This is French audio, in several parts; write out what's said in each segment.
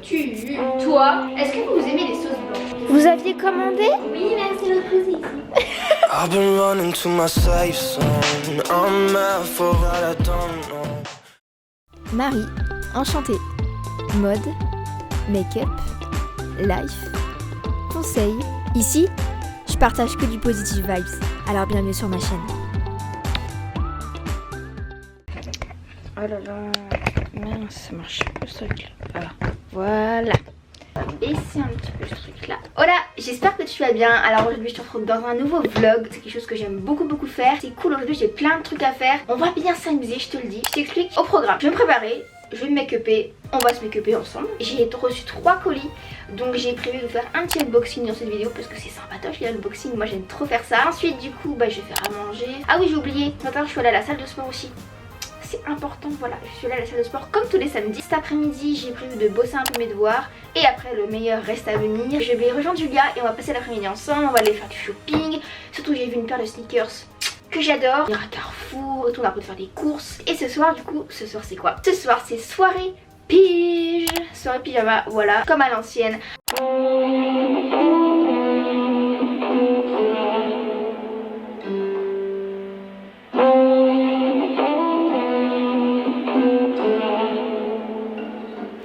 Tu, toi, est-ce que vous aimez les sauces blanches? Vous aviez commandé? Oui, merci de poser ici. I've been running to my safe zone. I'm mad for what I don't know. Marie, enchantée. Mode, make-up, life, conseils. Ici, je partage que du positive vibes. Alors bienvenue sur ma chaîne. Oh là là, mince, ça marche pas ce truc là. Voilà. On va baisser un petit peu ce truc là. Hola, j'espère que tu vas bien. Alors aujourd'hui je te retrouve dans un nouveau vlog. C'est quelque chose que j'aime beaucoup faire. C'est cool, aujourd'hui j'ai plein de trucs à faire. On va bien s'amuser, je te le dis. Je t'explique au programme. Je vais me préparer, je vais me make-upper. On va se make-upper ensemble. J'ai reçu 3 colis. Donc j'ai prévu de faire un petit unboxing dans cette vidéo parce que c'est sympatoche les unboxings. Moi j'aime trop faire ça. Ensuite du coup je vais faire à manger. Ah oui j'ai oublié, ce matin je suis allée à la salle de sport aussi. C'est important, voilà, je suis allée à la salle de sport comme tous les samedis. Cet après-midi j'ai prévu de bosser un peu mes devoirs. Et après le meilleur reste à venir. Je vais rejoindre Julia et on va passer l'après-midi ensemble. On va aller faire du shopping. Surtout j'ai vu une paire de sneakers que j'adore. Il y aura Carrefour et tout, on va pouvoir faire des courses. Et ce soir du coup, ce soir c'est quoi? Ce soir c'est soirée pige. Soirée pyjama, voilà, comme à l'ancienne.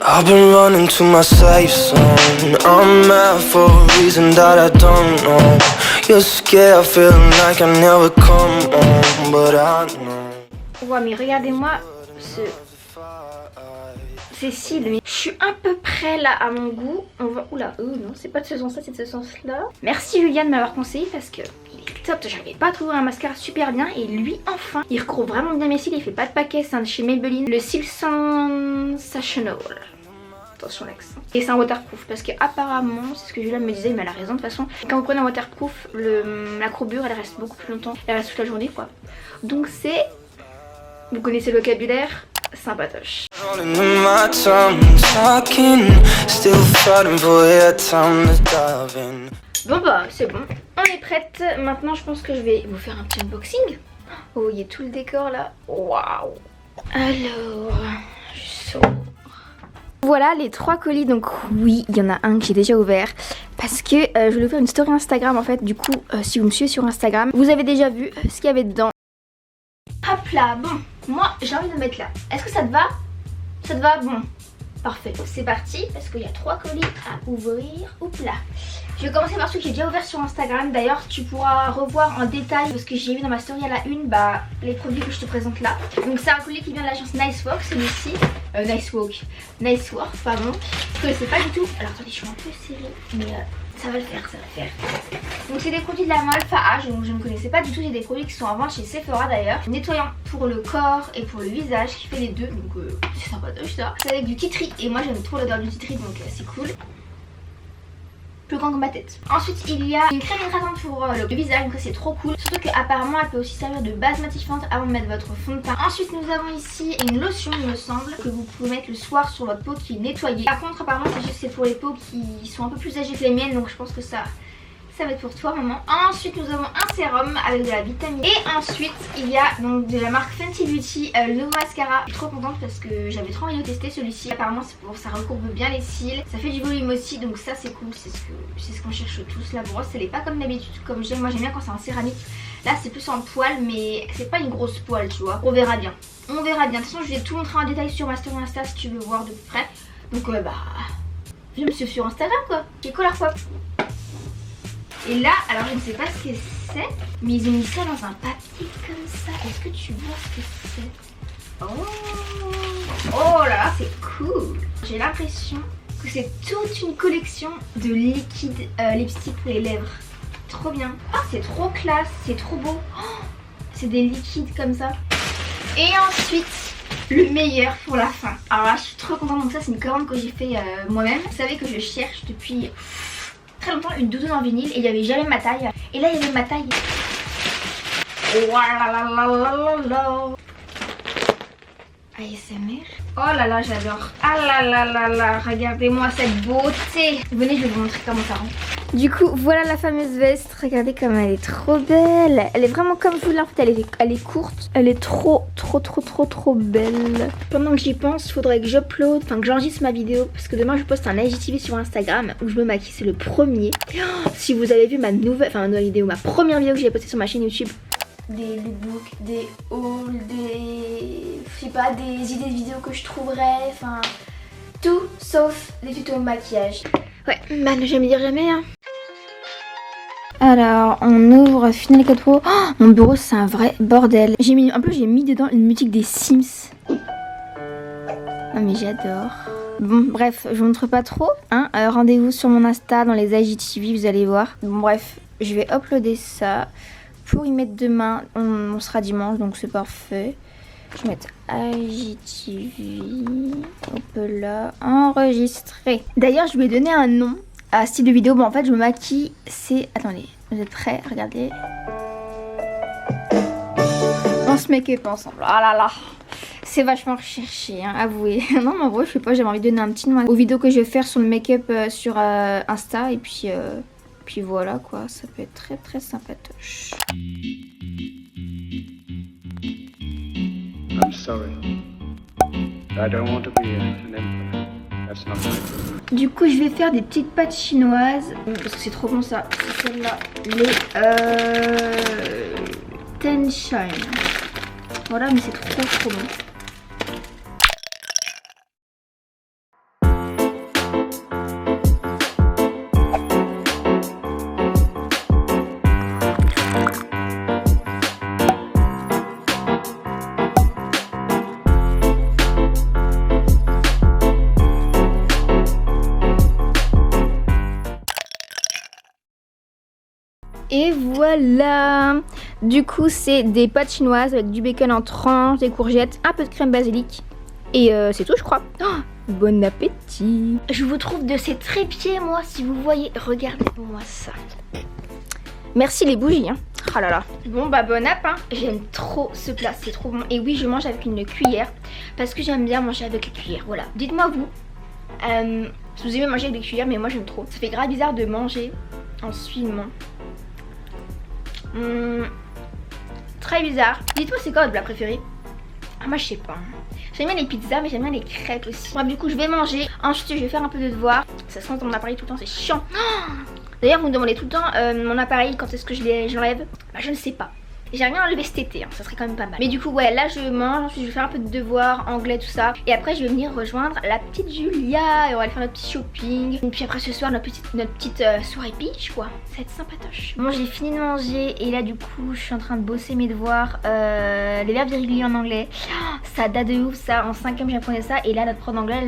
I've been running to my safe zone. I'm mad for a reason that I don't know. You're scared, feeling like I never come home, but I know. Ouais mais regardez-moi ces cils. Je suis à peu près là à mon goût. On va... Oula, non c'est pas de ce sens là, c'est de ce sens là. Merci Julia de m'avoir conseillé parce que il est top. J'arrivais pas à trouver un mascara super bien. Et lui enfin, il recouvre vraiment bien mes cils. Il fait pas de paquet, c'est un de chez Maybelline. Le cil Sensational. Attention l'accent. Et c'est un waterproof parce que apparemment, c'est ce que Julia me disait, mais elle a raison de toute façon. Quand vous prenez un waterproof, la courbure elle reste beaucoup plus longtemps. Elle reste toute la journée quoi. Donc c'est... Vous connaissez le vocabulaire, sympatoche. Bon bah c'est bon, on est prête. Maintenant je pense que je vais vous faire un petit unboxing. Oh il y a tout le décor là. Waouh. Alors, je sors. Voilà les 3 colis, donc oui il y en a un que j'ai déjà ouvert parce que je voulais faire une story Instagram en fait. Du coup si vous me suivez sur Instagram vous avez déjà vu ce qu'il y avait dedans. Hop là, bon, moi j'ai envie de le mettre là. Est-ce que ça te va? Ça te va? Bon, parfait, c'est parti parce qu'il y a 3 colis à ouvrir. Oups là. Je vais commencer par celui que j'ai déjà ouvert sur Instagram. D'ailleurs tu pourras revoir en détail ce que j'ai mis dans ma story à la une, les produits que je te présente là. Donc c'est un colis qui vient de l'agence Nicework, celui-ci. Nicework, pardon. Je connaissais pas du tout. Alors attendez, je suis un peu serrée, mais ça va le faire, ça va le faire. Donc c'est des produits de la Malfa H, donc je ne connaissais pas du tout. C'est des produits qui sont en vente chez Sephora d'ailleurs. Nettoyant pour le corps et pour le visage qui fait les deux, donc c'est sympatoche ça. C'est avec du tea tree et moi j'aime trop l'odeur du tea tree, donc c'est cool. Plus grand que ma tête. Ensuite il y a une crème hydratante pour le visage, donc ça c'est trop cool. Surtout qu'apparemment elle peut aussi servir de base matifiante avant de mettre votre fond de teint. Ensuite nous avons ici une lotion il me semble que vous pouvez mettre le soir sur votre peau qui est nettoyée. Par contre apparemment c'est pour les peaux qui sont un peu plus âgées que les miennes, donc je pense que ça va être pour toi maman. Ensuite nous avons un sérum avec de la vitamine. Et ensuite il y a donc de la marque Fenty Beauty le nouveau mascara. Je suis trop contente parce que j'avais trop envie de tester celui-ci. Apparemment c'est pour ça recourbe bien les cils. Ça fait du volume aussi, donc ça c'est cool. C'est ce qu'on cherche tous. La brosse elle est pas comme d'habitude comme j'aime. Moi j'aime bien quand c'est en céramique. Là c'est plus en poil mais c'est pas une grosse poêle tu vois. On verra bien. On verra bien. De toute façon je vais tout montrer en détail sur ma story Insta si tu veux voir de plus près. Donc viens me suivre sur Instagram quoi. J'ai Color Pop. Et là, alors je ne sais pas ce que c'est, mais ils ont mis ça dans un papier comme ça. Est-ce que tu vois ce que c'est? Oh là là, c'est cool. J'ai l'impression que c'est toute une collection de liquides lipstick pour les lèvres. Trop bien. Ah, c'est trop classe, c'est trop beau. Oh, c'est des liquides comme ça. Et ensuite, le meilleur pour la fin. Alors là, je suis trop contente. Donc ça, c'est une commande que j'ai fait moi-même. Vous savez que je cherche depuis... très longtemps une doudoune en vinyle et il n'y avait jamais ma taille. Et là il y avait ma taille. ASMR. Oh là là j'adore. Ah là là là là, regardez-moi cette beauté. Venez je vais vous montrer comment ça rend. Du coup, voilà la fameuse veste. Regardez comme elle est trop belle. Elle est vraiment comme je voulais. En fait, elle est courte. Elle est trop belle. Pendant que j'y pense, il faudrait que j'upload, enfin que j'enregistre ma vidéo. Parce que demain, je poste un IGTV sur Instagram où je me maquille. C'est le premier. Oh, si vous avez vu ma nouvelle vidéo, ma première vidéo que j'ai postée sur ma chaîne YouTube. Des lookbooks, des hauls, je sais pas, des idées de vidéos que je trouverais. Enfin, tout sauf des tutos maquillage. Ouais, bah ne jamais dire jamais hein. Alors, on ouvre Final Cut Pro. Oh, mon bureau, c'est un vrai bordel. J'ai mis dedans une musique des Sims. Oh, mais j'adore. Bon, bref, je vous montre pas trop. Hein. Rendez-vous sur mon Insta, dans les IGTV, vous allez voir. Bon, bref, je vais uploader ça. Pour y mettre demain, on sera dimanche, donc c'est parfait. Je vais mettre IGTV. Hop là, enregistrer. D'ailleurs, je lui ai donné un nom à ce style de vidéo. Bon, en fait, je me maquille. C'est. Attendez, vous êtes prêts? Regardez. On se make-up ensemble. Ah là là. C'est vachement recherché, hein, avouez. Non, mais en vrai, je sais pas, j'avais envie de donner un petit nom aux vidéos que je vais faire sur le make-up sur Insta. Et puis voilà quoi, ça peut être très sympatoche. I'm sorry. I don't want to be an emperor. That's not my business. Du coup, je vais faire des petites pâtes chinoises. Parce que c'est trop bon ça. C'est celle-là. Les Ten Shine. Voilà, mais c'est trop bon. Et voilà. Du coup, c'est des pâtes chinoises avec du bacon en tranches, des courgettes, un peu de crème basilic. Et c'est tout, je crois. Oh, bon appétit. Je vous trouve de ces trépieds, moi, si vous voyez. Regardez-moi ça. Merci les bougies, hein. Oh là là. Bon, bah bon app, hein. J'aime trop ce plat, c'est trop bon. Et oui, je mange avec une cuillère. Parce que j'aime bien manger avec les cuillères, voilà. Dites-moi vous. Si vous aimez manger avec des cuillères, mais moi j'aime trop. Ça fait grave bizarre de manger en suivant. Très bizarre. Dites-moi c'est quoi votre plat préféré? Ah moi je sais pas. J'aime bien les pizzas mais j'aime bien les crêpes aussi. Bref, du coup je vais manger. Ensuite je vais faire un peu de devoirs. Ça se lance dans mon appareil tout le temps, c'est chiant. D'ailleurs vous me demandez tout le temps mon appareil quand est-ce que j'enlève. Bah je ne sais pas. J'aimerais bien enlever cet été, hein, ça serait quand même pas mal. Mais du coup ouais là je mange, ensuite je vais faire un peu de devoirs, anglais tout ça. Et après je vais venir rejoindre la petite Julia et on va aller faire notre petit shopping. Et puis après ce soir notre petite soirée beach quoi. Ça va être sympatoche. Bon j'ai fini de manger et là du coup je suis en train de bosser mes devoirs. Les verbes irréguliers en anglais. Ça date de ouf ça, en 5ème j'apprenais ça. Et là notre prof d'anglais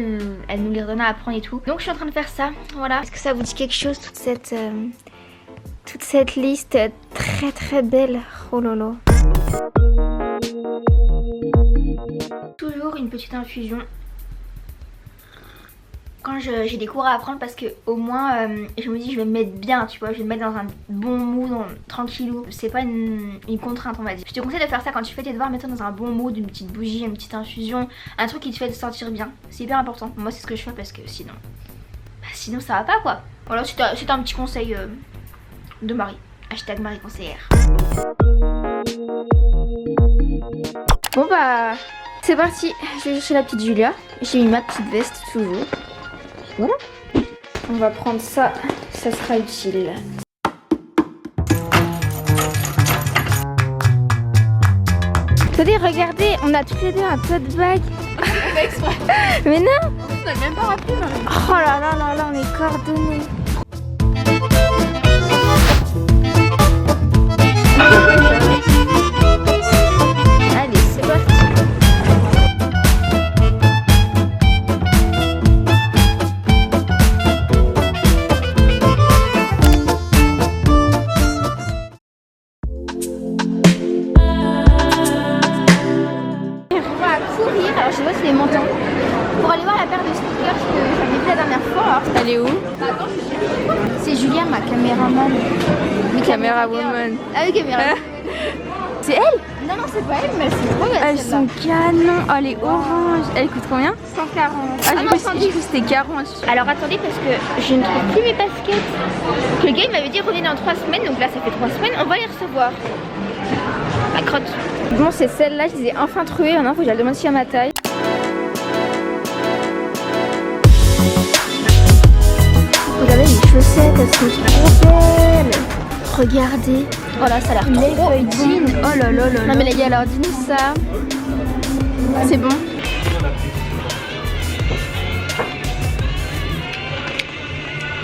elle nous les redonne à apprendre et tout. Donc je suis en train de faire ça, voilà. Est-ce que ça vous dit quelque chose toute cette liste très belle. Oh lolo. Toujours une petite infusion quand j'ai des cours à apprendre parce que au moins je me dis je vais me mettre bien, tu vois, je vais me mettre dans un bon mood, tranquillou. C'est pas une contrainte on va dire. Je te conseille de faire ça quand tu fais tes devoirs, mettre dans un bon mood, une petite bougie, une petite infusion, un truc qui te fait te sentir bien. C'est hyper important. Moi c'est ce que je fais parce que sinon ça va pas quoi. Voilà, c'est un petit conseil de Marie. Hashtag Marie conseillère. Bon bah c'est parti. Je vais chercher la petite Julia. J'ai mis ma petite veste toujours. Voilà. On va prendre ça. Ça sera utile. Attendez, regardez, on a toutes les deux un tote bag. Mais non. On n'a même pas rappelé. Oh là là, on est coordonnés. Allez, c'est parti. On va courir, alors je sais pas si les montants, pour aller voir la paire de sneakers que j'avais vu la dernière fois. Alors, elle est où? C'est Julia, ma caméraman. Caméra woman. Ah oui, caméra. C'est elle? Non, non, c'est pas elle, mais elles sont trop belles. Elles sont canon. Oh, les oranges. Elles coûtent combien? 140. Ah, j'ai cru que c'était 40. Alors attendez, parce que je ne trouve plus mes baskets. Le gars il m'avait dit revenez dans 3 semaines, donc là ça fait 3 semaines, on va les recevoir. La crotte. Bon, c'est celle-là, je les ai enfin trouvées. Maintenant, faut que je la demande si à ma taille. Regardez les chaussettes, elles sont trop belles. Regardez. Oh là, ça a l'air trop bon. Oh là là là. Non mais les gars, alors dis-nous ça. C'est bon.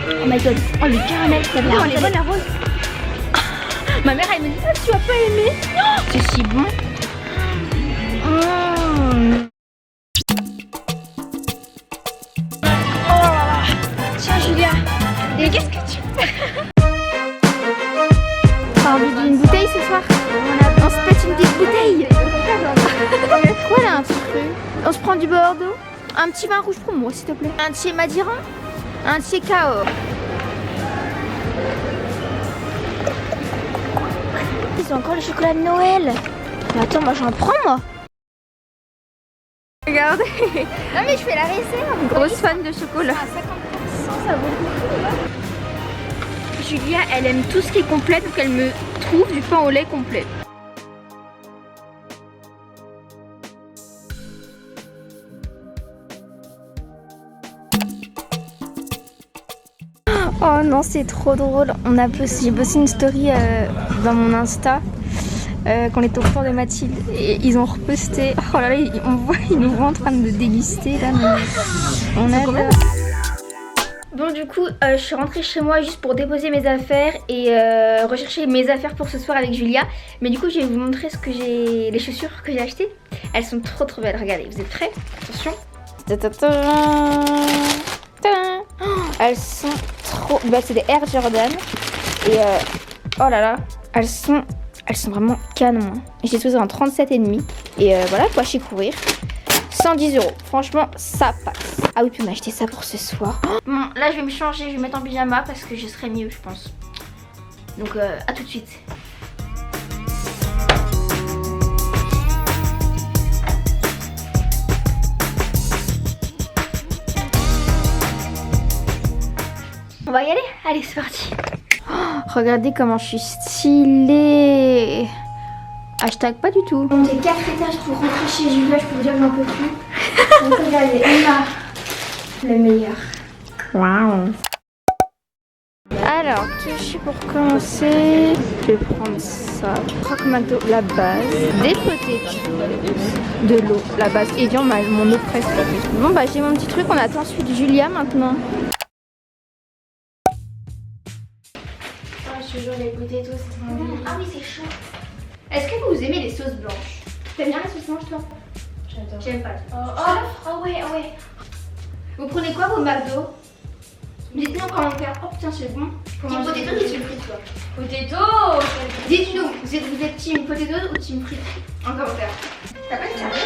Oh my god. Oh le caramel, t'as vu? Oh, elle est bonne la rose. Ma mère elle me dit ah tu as pas aimé? Oh, c'est si bon. Oh. Tiens Julia. Et qu'est-ce que tu fais? T'as envie d'une bouteille ce soir? On se pète une petite bouteille. Quoi là un petit truc? On se prend du Bordeaux? Un petit vin rouge pour moi s'il te plaît. Un petit Madeira? Un petit Cahors? Ils ont encore le chocolat de Noël. Mais attends, moi j'en prends moi. Regardez. Non mais je fais la réserve. Grosse fan de chocolat. À 50%, ça vaut le coup. Julia, elle aime tout ce qui est complet, donc elle me trouve du pain au lait complet. Oh non, c'est trop drôle. J'ai posté une story dans mon Insta quand on était au retour de Mathilde et ils ont reposté. Oh là là, ils nous voient en train de déguster là. Mais on a. Bon du coup, je suis rentrée chez moi juste pour déposer mes affaires et rechercher mes affaires pour ce soir avec Julia. Mais du coup, je vais vous montrer les chaussures que j'ai achetées. Elles sont trop belles. Regardez, vous êtes prêts? Attention. Elles sont trop... Bah, c'est des Air Jordan. Et oh là là, elles sont vraiment canon. Et j'ai trouvé en 37,5. Et voilà, quoi, chez Courir. 110 €. Franchement, ça passe. Ah oui, puis on a acheté ça pour ce soir. Bon, là je vais me changer, je vais me mettre en pyjama parce que je serai mieux, je pense. Donc à tout de suite. On va y aller? Allez, c'est parti. Oh, regardez comment je suis stylée. Hashtag pas du tout. Monter 4 étages pour rentrer chez Julia, je peux vous dire que j'en peux plus. Donc regardez, Emma, le meilleur. Waouh. Alors, touche pour commencer. Je vais prendre ça. Croque McDo, la base. Des potatoes. De l'eau, la base. Et bien, mon eau préférée. Bon, bah, j'ai mon petit truc. On attend ensuite Julia maintenant. Je te jure, les potatoes, c'est trop bon. Ah oui, c'est chaud. Est-ce que vous aimez les sauces blanches? T'aimes bien les sauces blanches, toi? J'adore. J'aime pas. Oh ouais. Vous prenez quoi vos McDo? Dites-nous en commentaire. Oh putain, c'est bon. Team potato ou team frites, toi? Potato. Dites-nous, vous êtes team potato ou team frites? En commentaire. T'as pas de carré?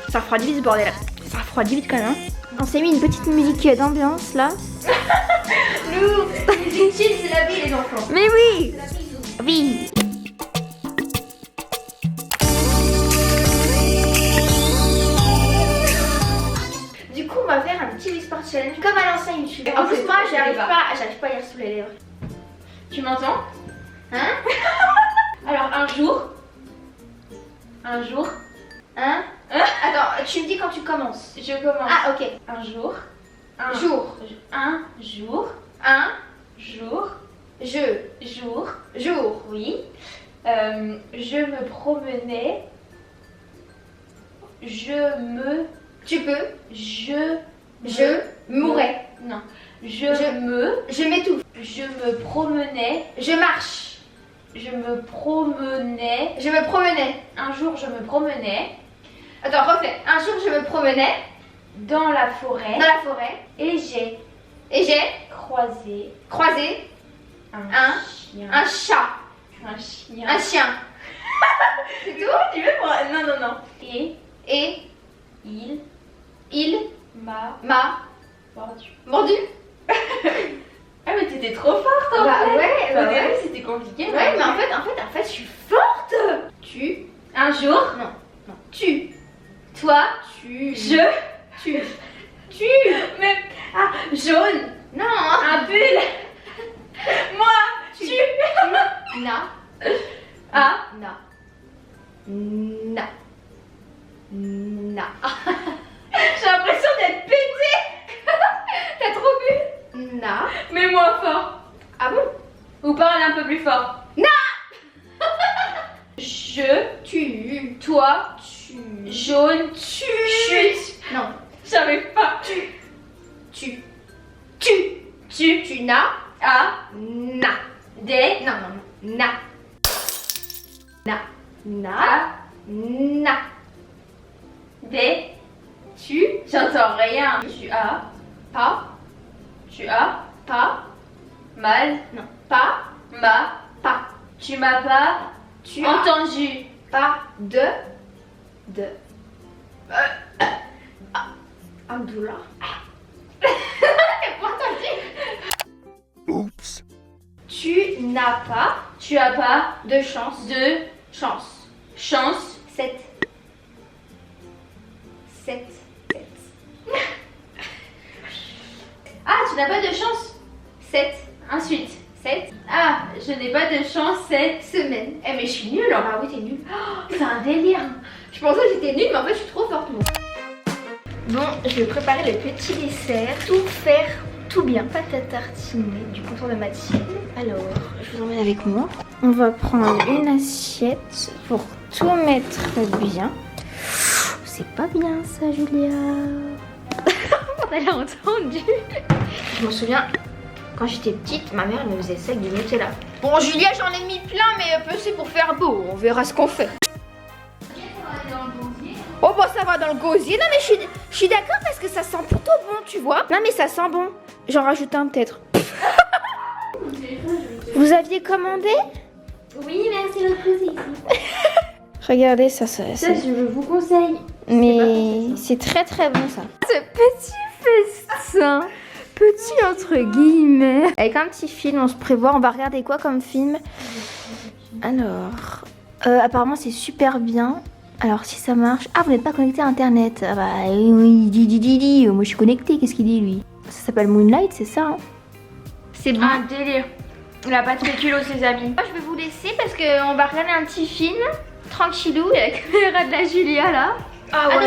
Ça refroidit vite ce bordel. Ça refroidit vite quand même. On s'est mis une petite musique d'ambiance là. Nous, musique chill, c'est la vie les enfants. Mais oui. Oui. Du coup, on va faire un petit Whisper Challenge comme à l'ancien YouTube. En plus, moi, j'arrive pas à lire sous les lèvres. Tu m'entends? Hein? Alors, un jour. Attends, tu me dis quand tu commences. Je commence. Ah, ok. Un jour. Jour. Oui. Je me promenais. Tu peux. Je mourais. Non. Je m'étouffe. Je me promenais. Je marche. Je me promenais. Un jour, je me promenais. Attends, refais. Un jour, je me promenais. Dans la forêt. Et j'ai. Croisé. Un chat. Un chien. C'est tout? Tu veux pour... Non. Et. Il. Ma. Mordu. Ah mais t'étais trop forte en Bah fait. ouais, Au bah début ouais. c'était compliqué. Ouais, mais en fait, je suis forte. Tu. Un jour. Non. Tu. Toi. Tu. Tu. Même. Ah, jaune. Non. Un pull. Moi. Tu. Na. Ah. Na. J'ai l'impression d'être pétée. T'as trop bu. Na. Mais moins fort. Ah bon? Ou parle un peu plus fort. Na. Je. Tu. Toi. Tu. Jaune. Tu. Chut. Non. J'arrive pas. Tu. Tu. n'as. A. Na. Des. Non. Na. A. Na. Des. Tu. J'entends rien. Tu as. Pas. Tu as. Pas. Mal. Non. Pas. Pas. Tu m'as pas. Tu as. Entendu. Pas. De. Abdullah. T'as pas entendu? Oops. Tu n'as pas Tu as pas. de chance. De. Chance. Chance. 7. Ah, tu n'as pas de chance. 7. Ensuite. 7 Ah, je n'ai pas de chance cette semaines. Eh mais je suis nulle hein. Ah oui, t'es nulle. C'est un délire. Je pensais que j'étais nulle, mais en fait, je suis trop forte, moi. Bon, je vais préparer le petit dessert. Tout faire, tout bien. Pâte à tartiner du contour de Mathilde. Alors, je vous emmène avec moi. On va prendre une assiette pour tout mettre bien. C'est pas bien ça, Julia. Elle a entendu. Je me souviens, quand j'étais petite, ma mère elle me faisait ça avec du Nutella. Bon, Julia, j'en ai mis plein, mais c'est pour faire beau. On verra ce qu'on fait. Oh bah ça va dans le gosier. Non mais je suis d'accord parce que ça sent plutôt bon, tu vois. Non mais ça sent bon. J'en rajoute un peut-être. Vous aviez commandé? Oui, merci l'autre côté ici. Regardez ça. Ça, je vous conseille. Mais c'est très très bon ça. Ce petit festin, petit entre guillemets. Avec un petit film, on se prévoit. On va regarder quoi comme film? Alors, apparemment c'est super bien. Alors si ça marche... Ah, vous n'êtes pas connecté à internet. Ah bah oui, dis. Moi je suis connectée, qu'est-ce qu'il dit lui? Ça s'appelle Moonlight, c'est ça hein? C'est bon. Un délire. Il a pas de spéculo ses amis. Moi je vais vous laisser parce qu'on va regarder un petit film. Tranquillou, il y a la caméra de la Julia là. Ah ouais. À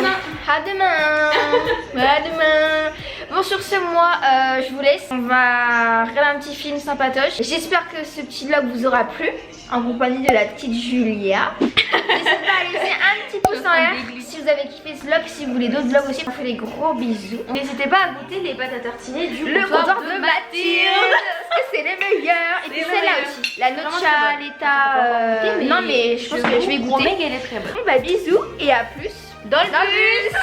demain. Bon sur ce moi je vous laisse. On va regarder un petit film sympatoche. J'espère que ce petit vlog vous aura plu. En compagnie de la petite Julia. N'hésitez pas à laisser un petit pouce en l'air si vous avez kiffé ce vlog. Si vous voulez d'autres vlogs aussi, on fait des gros bisous. N'hésitez pas à goûter les pâtes à tartiner du Le comptoir de Mathilde. Parce que c'est les meilleurs. Et puis Les celle-là meilleurs. aussi. La Vraiment nocha, très bonne. l'état. Non mais je pense que je vais vous goûter. promets qu'elle est très bonne. Bon bah bisous et à plus dans le bus.